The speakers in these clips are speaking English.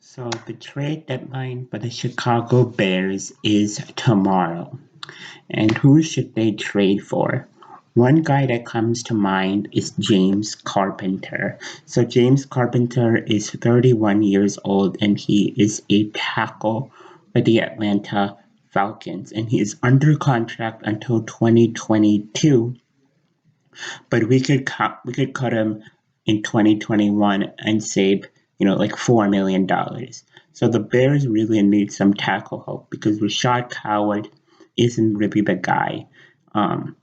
So the trade deadline for the Chicago Bears is tomorrow. And who should they trade for? One guy that comes to mind is James Carpenter. So James Carpenter is 31 years old and he is a tackle for the Atlanta Falcons and he is under contract until 2022, but we could cut him in 2021 and save like $4 million. So the Bears really need some tackle help because Rashad Coward isn't really the guy. Um,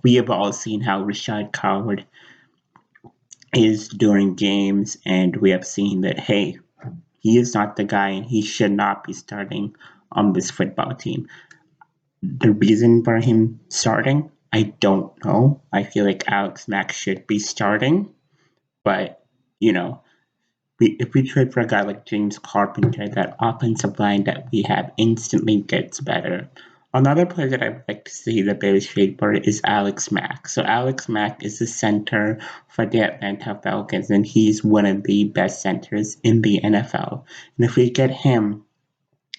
we have all seen how Rashad Coward is during games, and we have seen that hey, he is not the guy, and he should not be starting on this football team. The reason for him starting, I don't know. I feel like Alex Mack should be starting, but you know, if we trade for a guy like James Carpenter, that offensive line that we have instantly gets better. Another player that I would like to see the Bears trade for is Alex Mack. So Alex Mack is the center for the Atlanta Falcons, and he's one of the best centers in the NFL. And if we get him,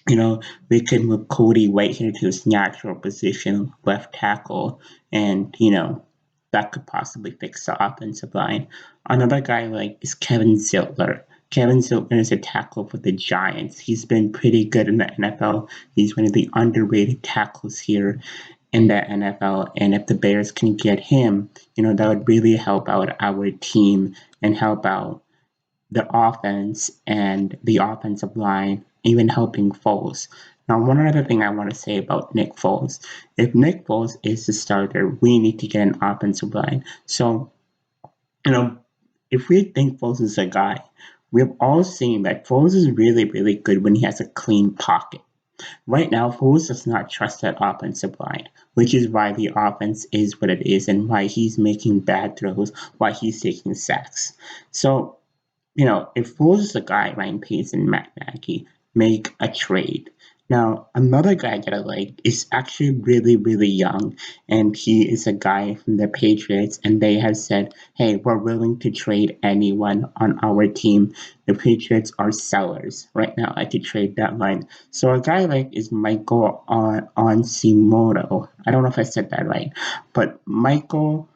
we can move Cody Whitehair to his natural position, left tackle, and that could possibly fix the offensive line. Another guy like is Kevin Ziltler. Kevin Ziltler is a tackle for the Giants. He's been pretty good in the NFL. He's one of the underrated tackles here in the NFL. And if the Bears can get him, that would really help out our team and help out the offense and the offensive line, even helping Foles. Now, one other thing I want to say about Nick Foles. If Nick Foles is the starter, we need to get an offensive line. So, you know, if we think Foles is a guy, we've all seen that Foles is really, really good when he has a clean pocket. Right now, Foles does not trust that offensive line, which is why the offense is what it is and why he's making bad throws, why he's taking sacks. So, if Foles is a guy, Ryan Pace and Matt Nagy make a trade. Now, another guy that I like is actually really, really young, and he is a guy from the Patriots, and they have said, hey, we're willing to trade anyone on our team. The Patriots are sellers right now at the trade deadline. So a guy like is Michael Onsimoto. I don't know if I said that right, but Michael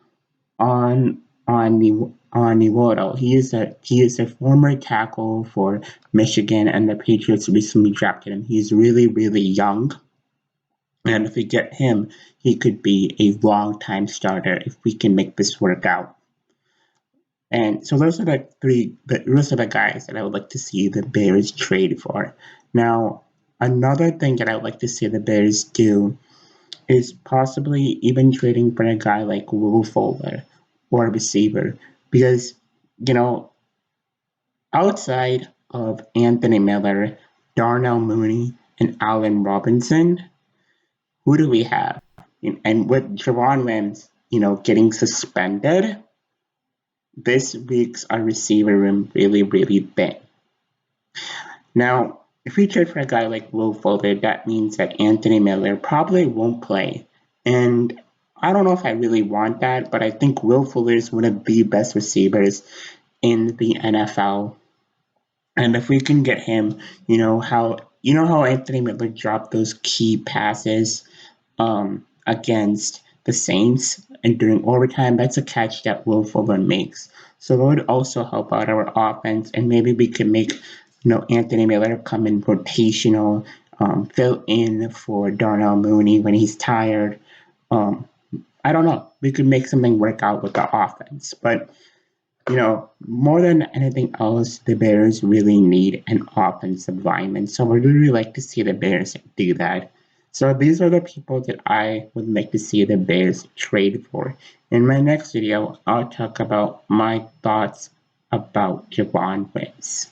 on Niwoto. He is a former tackle for Michigan, and the Patriots recently drafted him. He's really, really young, and if we get him, he could be a long time starter if we can make this work out. And so those are the guys that I would like to see the Bears trade for. Now, another thing that I would like to see the Bears do is possibly even trading for a guy like Will Fuller or a receiver because, you know, outside of Anthony Miller, Darnell Mooney, and Allen Robinson, who do we have? And with Javon Wims, getting suspended, this week's our receiver room really, really thin. Now, if we trade for a guy like Will Fuller, that means that Anthony Miller probably won't play. And I don't know if I really want that, but I think Will Fuller is one of the best receivers in the NFL. And if we can get him, how Anthony Miller dropped those key passes against the Saints and during overtime, that's a catch that Will Fuller makes. So that would also help out our offense, and maybe we could make Anthony Miller come in rotational, fill in for Darnell Mooney when he's tired. Um, I don't know. We could make something work out with the offense, but more than anything else, the Bears really need an offensive lineman. So I would really like to see the Bears do that. So these are the people that I would like to see the Bears trade for. In my next video, I'll talk about my thoughts about Javon Wims.